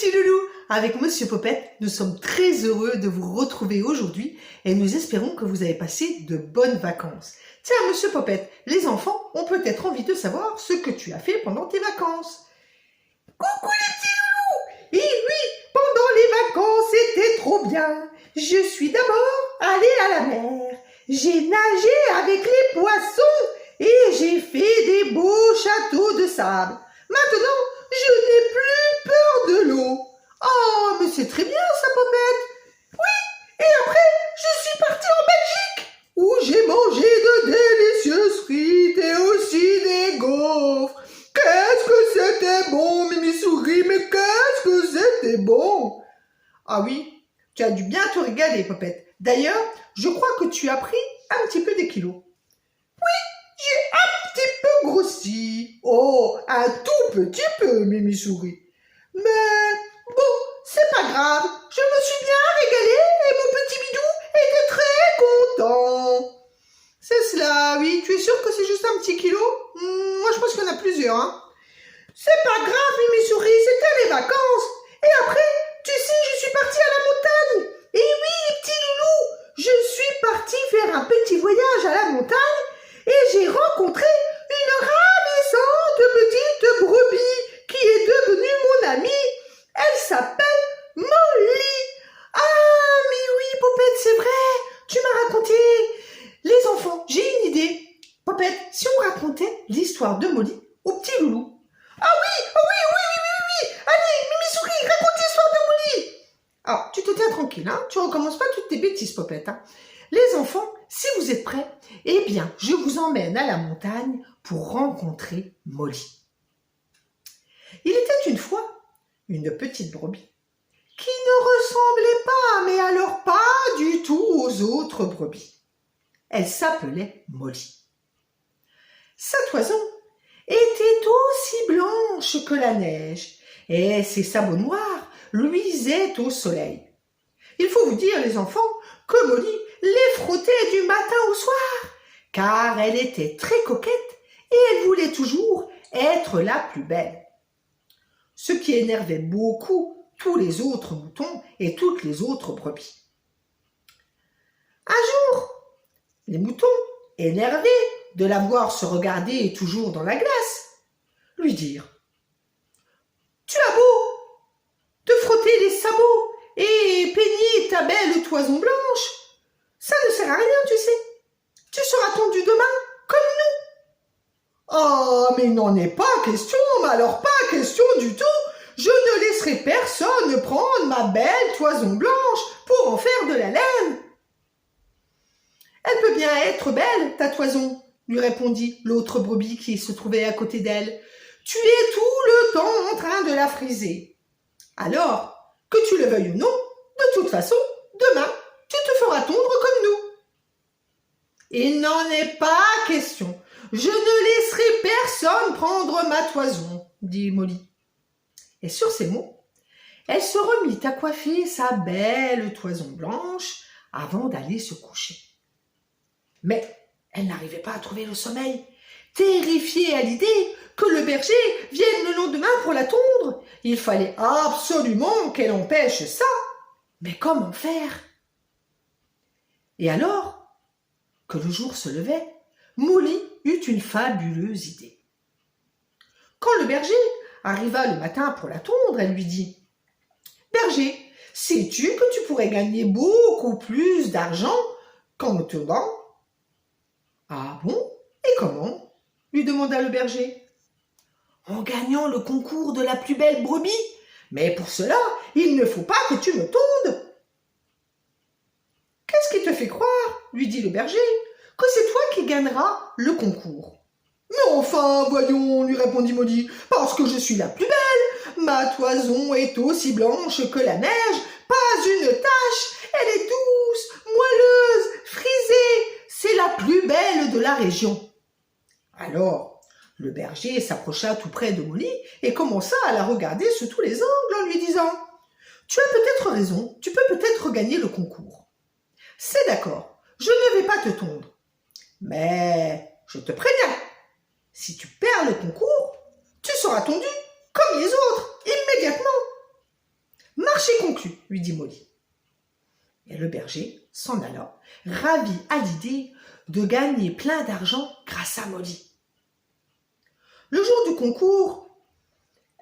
petits loulous. Avec Monsieur Popette, nous sommes très heureux de vous retrouver aujourd'hui et nous espérons que vous avez passé de bonnes vacances. Tiens, Monsieur Popette, les enfants ont peut-être envie de savoir ce que tu as fait pendant tes vacances. Coucou les petits loulous. Et oui, pendant les vacances, c'était trop bien. Je suis d'abord allée à la mer. J'ai nagé avec les poissons et j'ai fait des beaux châteaux de sable. Maintenant, je n'ai plus peur de l'eau. Oh, mais c'est très bien ça, Popette. Oui, et après, je suis partie en Belgique, où j'ai mangé de délicieuses frites et aussi des gaufres. Qu'est-ce que c'était bon, Mimi Souris, mais qu'est-ce que c'était bon. Ah oui, tu as dû bien te régaler, Popette. D'ailleurs, je crois que tu as pris un petit peu des kilos. J'ai un petit peu grossi. Oh, un tout petit peu, Mimi Souris. Mais bon, c'est pas grave. Je me suis bien régalée et mon petit bidou était très content. C'est cela, oui. Tu es sûr que c'est juste un petit kilo? Moi, je pense qu'il y en a plusieurs. Hein. C'est pas grave, Mimi Souris, c'était les vacances. Et après, tu sais, je suis partie à la montagne. Et oui, petit loulou, je suis partie faire un petit voyage à la montagne. Et j'ai rencontré une ravissante petite brebis qui est devenue mon amie. Elle s'appelle Molly. Ah, mais oui, Popette, c'est vrai. Tu m'as raconté. Les enfants, j'ai une idée. Popette, si on racontait l'histoire de Molly au petit loulou. Ah oui, oh oui. Allez, Mimi Souris, raconte l'histoire de Molly. Alors, tu te tiens tranquille, hein. Tu recommences pas toutes tes bêtises, Popette, hein. Les enfants, si vous êtes prêts, eh bien, je vous emmène à la montagne pour rencontrer Molly. Il était une fois une petite brebis qui ne ressemblait pas, mais alors pas du tout aux autres brebis. Elle s'appelait Molly. Sa toison était aussi blanche que la neige et ses sabots noirs luisaient au soleil. Il faut vous dire, les enfants, que Molly les frottait du matin au soir, car elle était très coquette et elle voulait toujours être la plus belle. Ce qui énervait beaucoup tous les autres moutons et toutes les autres brebis. Un jour, les moutons, énervés de la voir se regarder toujours dans la glace, lui dirent « Tu as beau te frotter les sabots et peigner ta belle toison blanche, ça ne sert à rien, tu sais. Tu seras tondu demain, comme nous. » Oh, mais il n'en est pas question, mais alors pas question du tout. Je ne laisserai personne prendre ma belle toison blanche pour en faire de la laine. Elle peut bien être belle, ta toison, lui répondit l'autre brebis qui se trouvait à côté d'elle. Tu es tout le temps en train de la friser. Alors, que tu le veuilles ou non, de toute façon, demain, tu te feras tondre comme nous. Il n'en est pas question. Je ne laisserai personne prendre ma toison, dit Molly. Et sur ces mots, elle se remit à coiffer sa belle toison blanche avant d'aller se coucher. Mais elle n'arrivait pas à trouver le sommeil, terrifiée à l'idée que le berger vienne le lendemain pour la tondre. Il fallait absolument qu'elle empêche ça. Mais comment faire? Et alors que le jour se levait, Molly eut une fabuleuse idée. Quand le berger arriva le matin pour la tondre, elle lui dit « Berger, sais-tu que tu pourrais gagner beaucoup plus d'argent qu'en me tondant ?»« Ah bon? Et comment ?» lui demanda le berger. « En gagnant le concours de la plus belle brebis. Mais pour cela, il ne faut pas que tu me tondes. »« Qu'est-ce qui te fait croire, lui dit le berger, que c'est toi qui gagneras le concours. »« Mais enfin, voyons, lui répondit Molly, parce que je suis la plus belle. Ma toison est aussi blanche que la neige, pas une tache. Elle est douce, moelleuse, frisée. C'est la plus belle de la région. » Alors, le berger s'approcha tout près de Molly et commença à la regarder sous tous les angles en lui disant « Tu as peut-être raison, tu peux peut-être gagner le concours. C'est d'accord, je ne vais pas te tondre. Mais je te préviens, si tu perds le concours, tu seras tondu comme les autres, immédiatement. » plus, lui dit Molly. Et le berger s'en alla, ravi à l'idée de gagner plein d'argent grâce à Molly. Le jour du concours,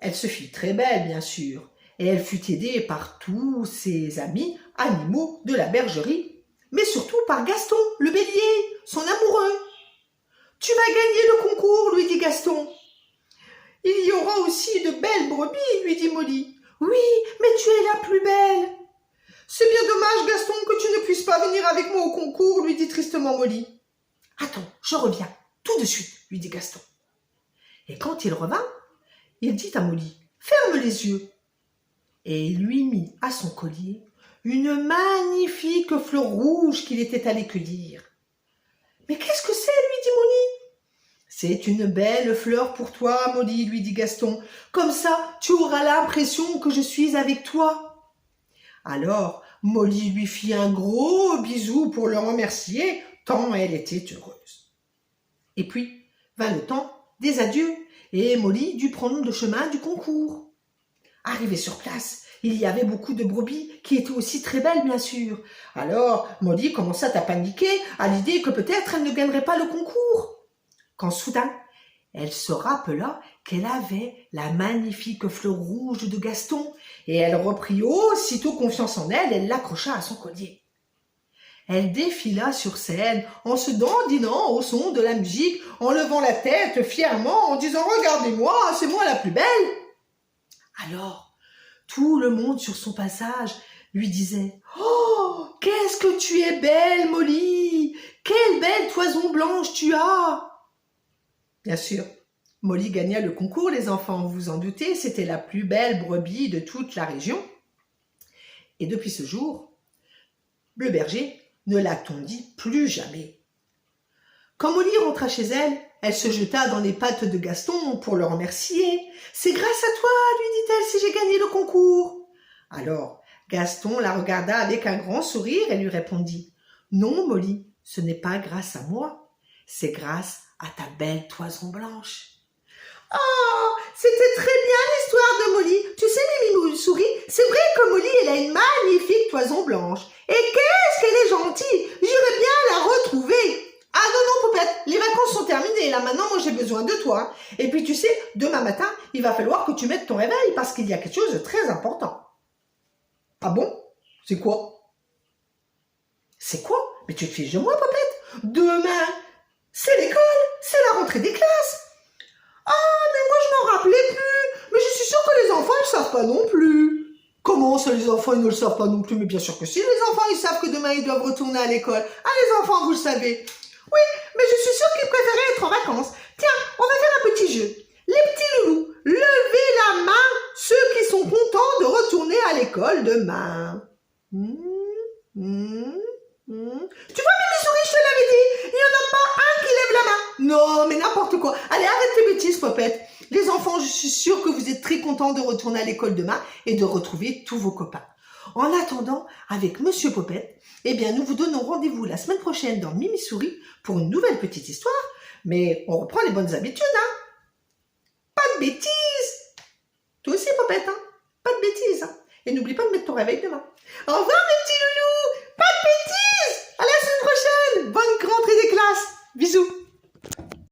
elle se fit très belle, bien sûr, et elle fut aidée par tous ses amis animaux de la bergerie, mais surtout par Gaston, le bélier, son amoureux. « Tu vas gagner le concours, lui dit Gaston. »« Il y aura aussi de belles brebis, lui dit Molly. »« Oui, mais tu es la plus belle. »« C'est bien dommage, Gaston, que tu ne puisses pas venir avec moi au concours, lui dit tristement Molly. »« Attends, je reviens, tout de suite, lui dit Gaston. » Et quand il revint, il dit à Molly, « Ferme les yeux. » Et il lui mit à son collier une magnifique fleur rouge qu'il était allé cueillir. « Mais qu'est-ce que c'est, lui dit Molly. »« C'est une belle fleur pour toi, Molly, lui dit Gaston. Comme ça, tu auras l'impression que je suis avec toi. » Alors, Molly lui fit un gros bisou pour le remercier, tant elle était heureuse. Et puis, vint le temps des adieux, et Molly dut prendre le chemin du concours. Arrivée sur place, il y avait beaucoup de brebis qui étaient aussi très belles, bien sûr. Alors, Molly commença à paniquer à l'idée que peut-être elle ne gagnerait pas le concours. Quand soudain, elle se rappela qu'elle avait la magnifique fleur rouge de Gaston et elle reprit aussitôt confiance en elle, elle l'accrocha à son collier. Elle défila sur scène en se dandinant au son de la musique, en levant la tête fièrement, en disant « Regardez-moi, c'est moi la plus belle !» Alors, tout le monde sur son passage lui disait « Oh, qu'est-ce que tu es belle, Molly! Quelle belle toison blanche tu as !» Bien sûr, Molly gagna le concours, les enfants, vous vous en doutez, c'était la plus belle brebis de toute la région. Et depuis ce jour, le berger ne la tondit plus jamais. Quand Molly rentra chez elle, elle se jeta dans les pattes de Gaston pour le remercier. « C'est grâce à toi, lui dit-elle, si j'ai gagné le concours. » Alors, Gaston la regarda avec un grand sourire et lui répondit « Non, Molly, ce n'est pas grâce à moi, c'est grâce à ta belle toison blanche. » Oh, c'était très bien l'histoire de Molly. Tu sais, Mimi sourit, c'est vrai que Molly, elle a une magnifique toison blanche. Et qu'est-ce qu'elle est gentille. J'irais bien la retrouver. Ah non, Poupette, les vacances sont terminées. Là, maintenant, moi, j'ai besoin de toi. Et puis, tu sais, demain matin, il va falloir que tu mettes ton réveil parce qu'il y a quelque chose de très important. Ah bon? C'est quoi? C'est quoi? Mais tu te fiches de moi, Poupette. Demain, c'est l'école, c'est la rentrée des classes. Ah, mais moi, je m'en rappelais plus. Mais je suis sûre que les enfants, ils ne savent pas non plus. Comment ça, les enfants, ils ne le savent pas non plus? Mais bien sûr que si, les enfants, ils savent que demain, ils doivent retourner à l'école. Ah, les enfants, vous le savez. Oui, mais je suis sûre qu'ils préféraient être en vacances. Tiens, on va faire un petit jeu. Les petits loulous, levez la main, ceux qui sont contents de retourner à l'école demain. Tu vois, Mimi Souris, je te l'avais dit, il n'y en a pas un qui lève la main. Non, mais n'importe quoi. Allez, arrête tes bêtises, Popette. Les enfants, je suis sûre que vous êtes très contents de retourner à l'école demain et de retrouver tous vos copains. En attendant, avec Monsieur Popette, eh bien, nous vous donnons rendez-vous la semaine prochaine dans Mimi Souris pour une nouvelle petite histoire. Mais on reprend les bonnes habitudes, hein. Pas de bêtises. Toi aussi, Popette, hein. Pas de bêtises, hein. Et n'oublie pas de mettre ton réveil demain. Au revoir, mes petits loulous. Pas de bêtises. À la semaine prochaine. Bonne rentrée des classes. Bisous.